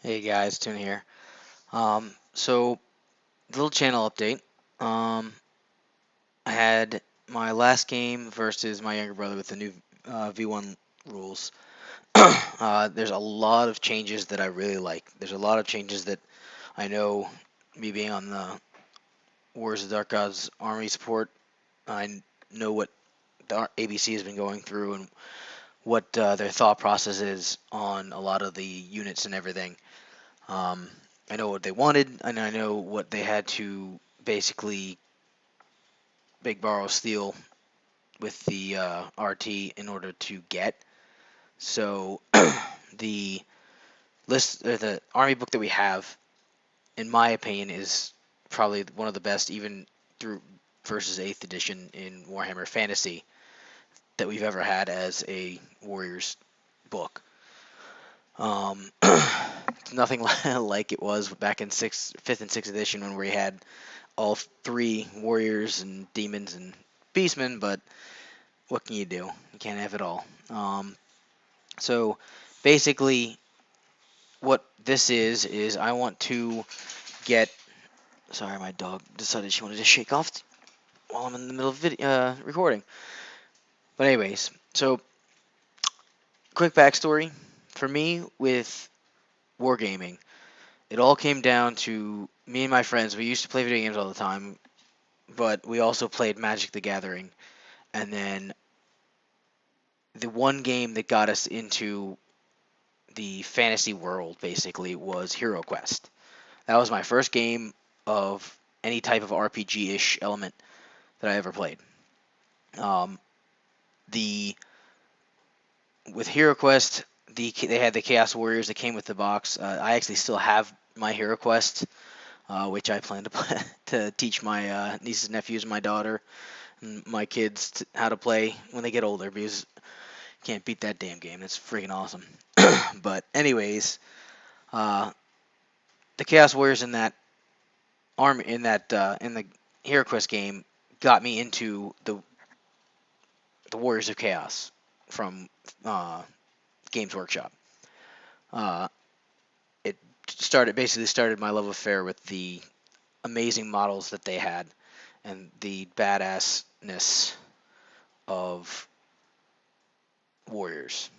Hey guys, Tune here. So little channel update. I had my last game versus my younger brother with the new V1 rules. There's a lot of changes that I really like. There's a lot of changes that I know, me being on the Wars of Dark Gods Army support, I know what the ABC has been going through and what their thought process is on a lot of the units and everything. Um, I know what they wanted, and I know what they had to basically big borrow steal with the RT in order to get. So the list, the army book that we have, in my opinion, is probably one of the best, even through versus 8th edition in Warhammer Fantasy that we've ever had as a Warriors book. Nothing like it was back in 5th and 6th edition when we had all three warriors and demons and beastmen, but what can you do? You can't have it all. So basically, what this is I want to get. Sorry, my dog decided she wanted to shake off while I'm in the middle of recording. But anyways, so quick backstory for me with wargaming. It all came down to me and my friends. We used to play video games all the time, but we also played Magic the Gathering. And then the one game that got us into the fantasy world basically was Hero Quest. That was my first game of any type of RPG-ish element that I ever played. Um, the with Hero Quest, they had the Chaos Warriors that came with the box. I actually still have my Hero Quest, which I plan to to teach my nieces and nephews, my daughter, and my kids how to play when they get older because can't beat that damn game. It's freaking awesome. But anyways, uh, the Chaos Warriors in that arm in the Hero Quest game got me into the Warriors of Chaos from Games Workshop. Uh, it basically started my love affair with the amazing models that they had and the badassness of Warriors.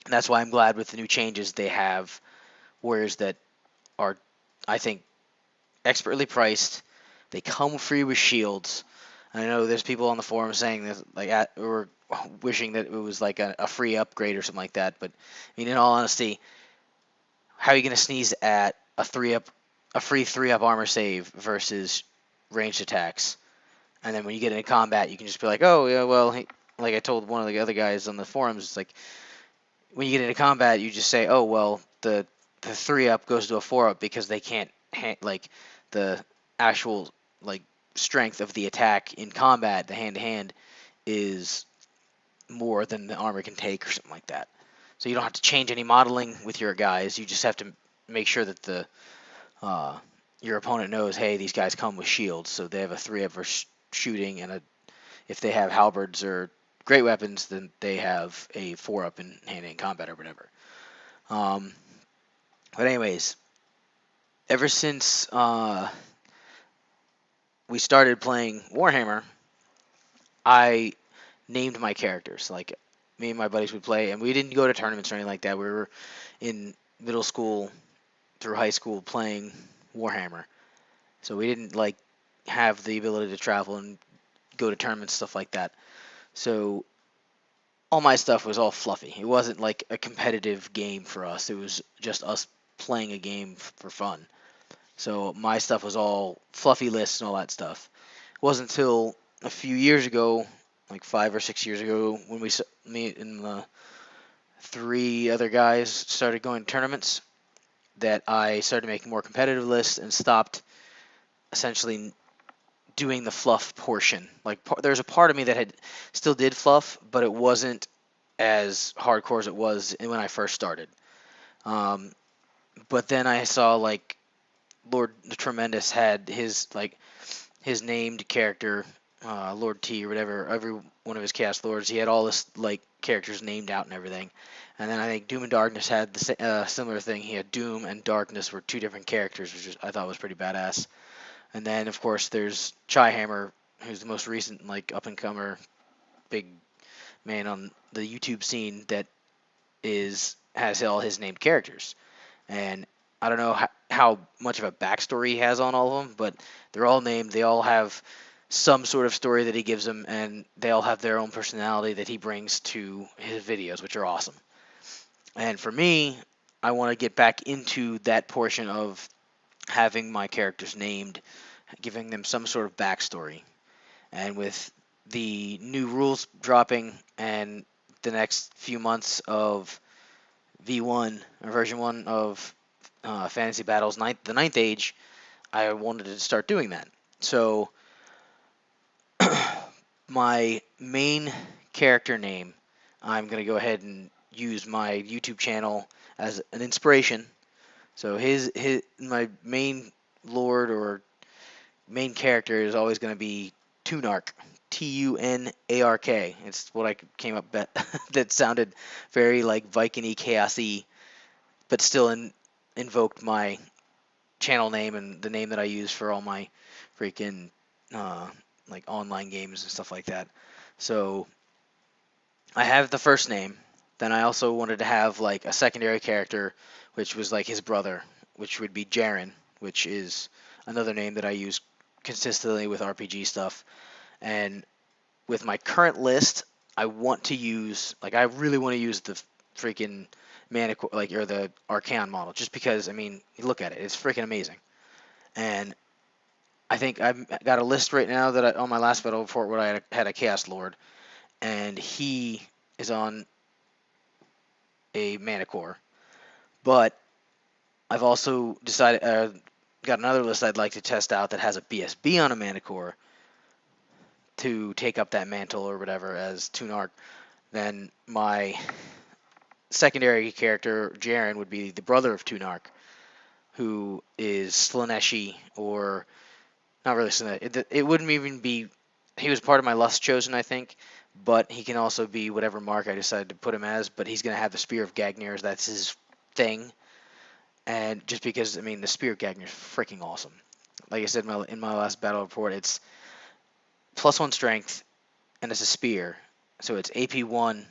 And that's why I'm glad with the new changes they have Warriors that are, I think, expertly priced. They come free with shields. I know there's people on the forum saying that, like, or wishing that it was like a free upgrade or something like that. But I mean, in all honesty, how are you going to sneeze at a free 3-up armor save versus ranged attacks? And then when you get into combat, you can just be like, oh yeah, well, like I told one of the other guys on the forums, it's like when you get into combat, you just say, oh well, the 3-up goes to a 4-up because they can't like the actual like strength of the attack in combat, the hand to hand is more than the armor can take or something like that. So you don't have to change any modeling with your guys. You just have to make sure that the your opponent knows, hey, these guys come with shields, so they have a 3-up for shooting, and if they have halberds or great weapons, then they have a 4-up in hand-to-hand combat or whatever. Um, but anyways, ever since we started playing Warhammer, I named my characters. Like me and my buddies would play, and we didn't go to tournaments or anything like that. We were in middle school through high school playing Warhammer, so we didn't like have the ability to travel and go to tournaments, stuff like that. So all my stuff was all fluffy. It wasn't like a competitive game for us. It was just us playing a game for fun. So my stuff was all fluffy lists and all that stuff. It wasn't until a few years ago, like 5 or 6 years ago, when me and the three other guys started going to tournaments, that I started making more competitive lists and stopped essentially doing the fluff portion. Like there's a part of me that had still did fluff, but it wasn't as hardcore as it was when I first started. Um, but then I saw like Lord the Tremendous had his named character Lord T or whatever, every one of his cast lords, he had all this like characters named out and everything. And then I think Doom and Darkness had the similar thing. He had Doom and Darkness were two different characters, which I thought was pretty badass. And then of course there's Chaihammer, who's the most recent like up and comer big man on the YouTube scene that has all his named characters. And I don't know how much of a backstory he has on all of them, but they're all named. They all have some sort of story that he gives them, and they all have their own personality that he brings to his videos, which are awesome. And for me, I want to get back into that portion of having my characters named, giving them some sort of backstory. And with the new rules dropping and the next few months of V1 or version 1 of Fantasy Battles the Ninth Age, I wanted to start doing that. So my main character name, I'm going to go ahead and use my YouTube channel as an inspiration. So his my main lord or main character is always going to be Tunark. Tunark. It's what I came up with that sounded very like Viking-y, chaos-y, but still invoked my channel name and the name that I use for all my freaking uh, like online games and stuff like that. So I have the first name. Then I also wanted to have like a secondary character, which was like his brother, which would be Jaren, which is another name that I use consistently with RPG stuff. And with my current list, I want to use I really want to use the freaking Manic like or the Archaon model, just because I mean, look at it, it's freaking amazing. And I think I've got a list right now that on my last battle report where I had a Chaos Lord, and he is on a Manicore. But I've also decided got another list I'd like to test out that has a BSB on a Manicore to take up that mantle or whatever as Tunark. Then my secondary character, Jaren, would be the brother of Tunark, who is Slaneshi, or not really Slaneshi. It wouldn't even be. He was part of my Lust Chosen, I think, but he can also be whatever mark I decided to put him as. But he's going to have the Spear of Gagnir. That's his thing. And just because, I mean, the Spear of Gagnir is freaking awesome. Like I said in my last battle report, it's +1 strength, and it's a spear. So it's AP1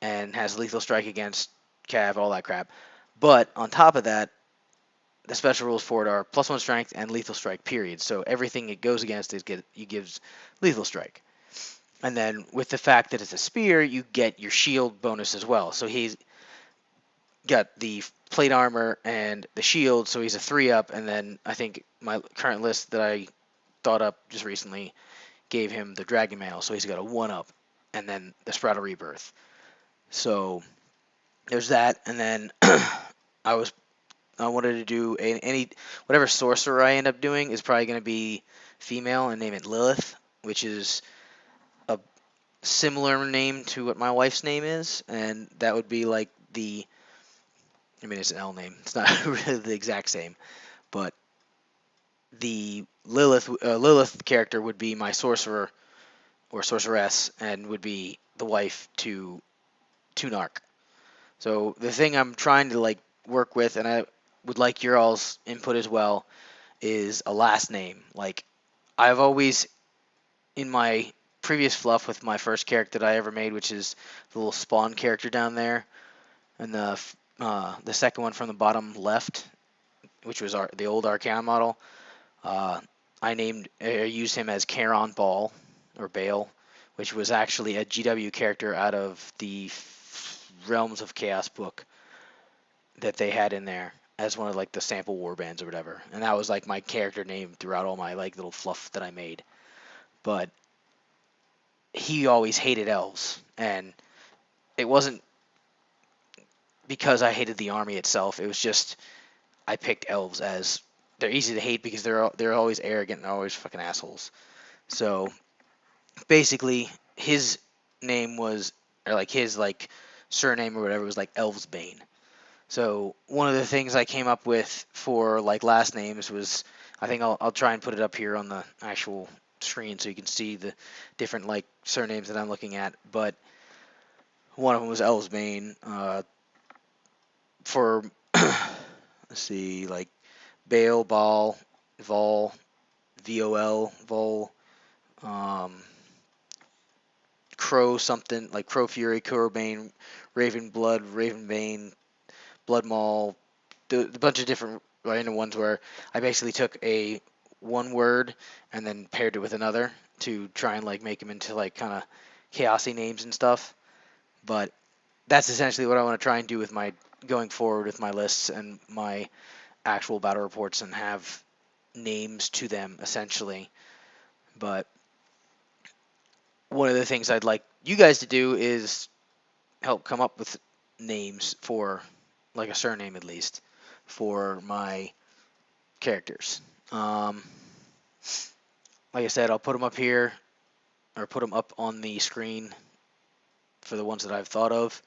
and has lethal strike against Cav, all that crap. But on top of that, the special rules for it are +1 strength and lethal strike, period. So everything it goes against gives lethal strike. And then with the fact that it's a spear, you get your shield bonus as well. So he's got the plate armor and the shield, so he's a 3-up. And then I think my current list that I thought up just recently gave him the Dragon Mantle, so he's got a 1-up. And then the Sprout of Rebirth. So there's that. And then I wanted to do whatever sorcerer I end up doing is probably going to be female and name it Lilith, which is a similar name to what my wife's name is, and that would be like I mean, it's an L name. It's not really the exact same, but the Lilith character would be my sorcerer or sorceress, and would be the wife to Tunark. So the thing I'm trying to like work with, and I would like your all's input as well, is a last name. Like I've always in my previous fluff with my first character that I ever made, which is the little spawn character down there, and the second one from the bottom left, which was the old Archaon model. I used him as Charon Ball or Bale, which was actually a GW character out of the Realms of Chaos book that they had in there as one of like the sample warbands or whatever, and that was like my character name throughout all my like little fluff that I made. But he always hated elves, and it wasn't because I hated the army itself. It was just I picked elves as they're easy to hate because they're always arrogant and always fucking assholes. So basically, his name was or like his like surname or whatever was like Elvesbane. So one of the things I came up with for like last names was I think I'll try and put it up here on the actual screen so you can see the different like surnames that I'm looking at. But one of them was Ellsbane. For let's see, like Bale, Ball, Vol, VOL, Vol, um, Crow something like Crow Fury, Crowbane, Raven Blood, Ravenbane, Blood Maul, the bunch of different random ones where I basically took a one word and then paired it with another to try and like make them into like kind of chaosy names and stuff. But that's essentially what I want to try and do with my going forward with my lists and my actual battle reports and have names to them essentially. But one of the things I'd like you guys to do is help come up with names for like a surname at least for my characters. Um, like I said, I'll put them up here or put them up on the screen for the ones that I've thought of.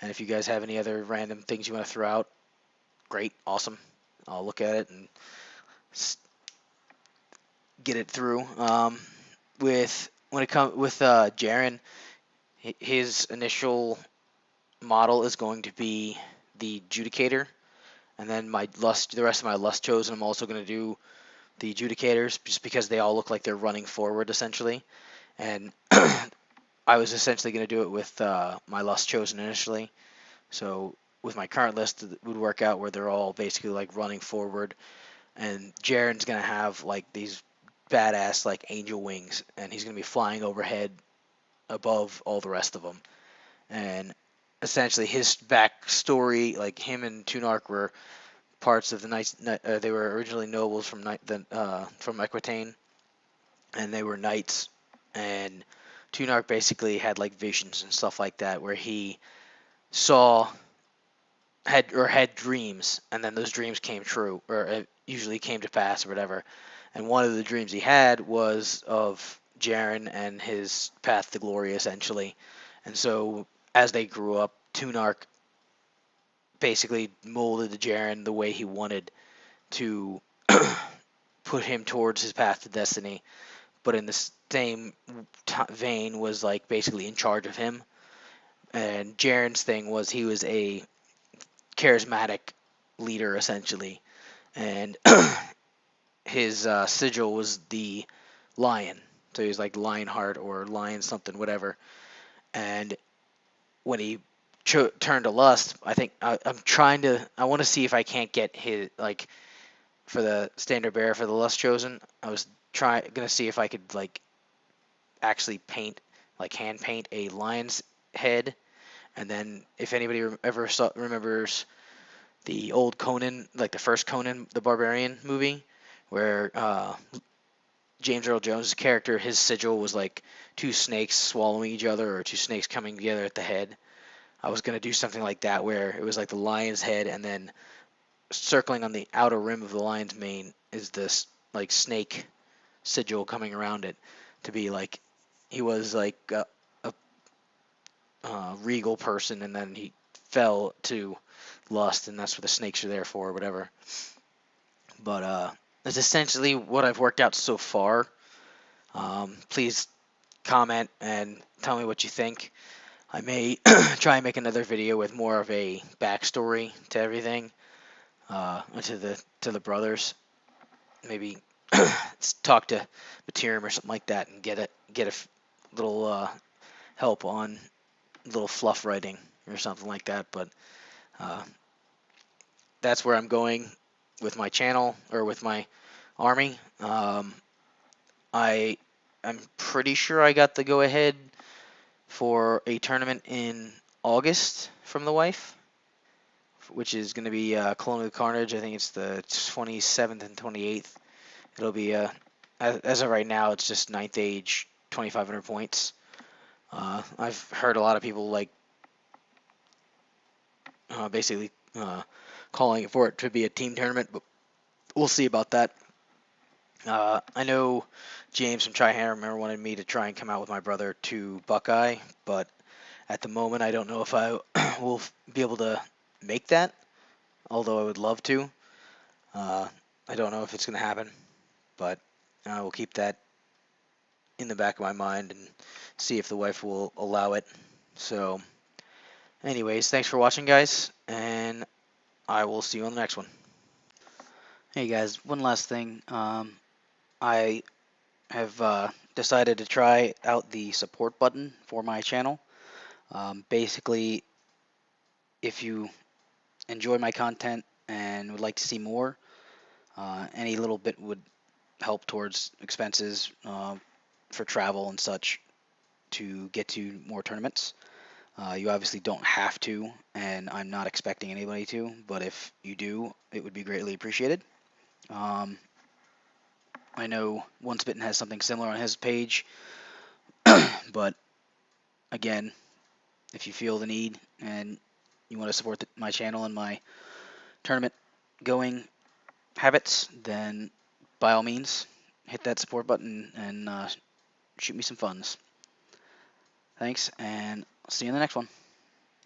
And if you guys have any other random things you want to throw out, great, awesome. I'll look at it and get it through. With when it comes with Jaren, his initial model is going to be the Judicator, and then the rest of my Lust Chosen, I'm also going to do the Judicators, just because they all look like they're running forward essentially. And I was essentially going to do it with my Lust Chosen initially. So with my current list, it would work out where they're all basically like running forward, and Jaren's going to have like these badass like angel wings, and he's going to be flying overhead above all the rest of them. And essentially his backstory, like him and Tunark were parts of the knights. They were originally nobles from from Equitaine, and they were knights. And Tunark basically had like visions and stuff like that, where he saw had dreams, and then those dreams came true, or usually came to pass, or whatever. And one of the dreams he had was of Jaren and his path to glory, essentially. And so as they grew up, Tunark basically molded Jaren the way he wanted to put him towards his path to destiny, but in the same vein was like basically in charge of him. And Jaren's thing was he was a charismatic leader essentially, and his sigil was the lion. So he was like Lionheart or Lion something, whatever. And when he turned to Lust, I think I want to see if I can't get his like for the standard bearer for the Lust Chosen. I was gonna see if I could like actually paint like hand paint a lion's head, and then if anybody remembers the old Conan, like the first Conan the Barbarian movie, where James Earl Jones' character, his sigil was like two snakes swallowing each other or two snakes coming together at the head. I was gonna do something like that where it was like the lion's head, and then circling on the outer rim of the lion's mane is this like snake sigil coming around it, to be like he was like a regal person, and then he fell to lust, and that's what the snakes are there for, or whatever. But that's essentially what I've worked out so far. Please comment and tell me what you think. I may try and make another video with more of a backstory to everything, to the brothers. Maybe talk to Materim or something like that and get a little help on little fluff writing or something like that. But uh, that's where I'm going with my channel or with my army. I'm pretty sure I got the go ahead for a tournament in August from the wife, which is going to be Colonial Carnage. I think it's the 27th and 28th. It'll be as of right now, it's just 9th age, 2,500 points. I've heard a lot of people like basically calling for it to be a team tournament, but we'll see about that. I know James from Tryhammer wanted me to try and come out with my brother to Buckeye, but at the moment I don't know if I will be able to make that, although I would love to. I don't know if it's going to happen, but we'll keep that in the back of my mind and see if the wife will allow it. So, anyways, thanks for watching, guys, and I will see you on the next one. Hey guys, one last thing. I have decided to try out the support button for my channel. Basically, if you enjoy my content and would like to see more, any little bit would help towards expenses for travel and such to get to more tournaments. You obviously don't have to, and I'm not expecting anybody to, but if you do, it would be greatly appreciated. Um, I know Once Bitten has something similar on his page, but again, if you feel the need and you want to support my channel and my tournament going habits, then by all means, hit that support button and shoot me some funds. Thanks, and I'll see you in the next one.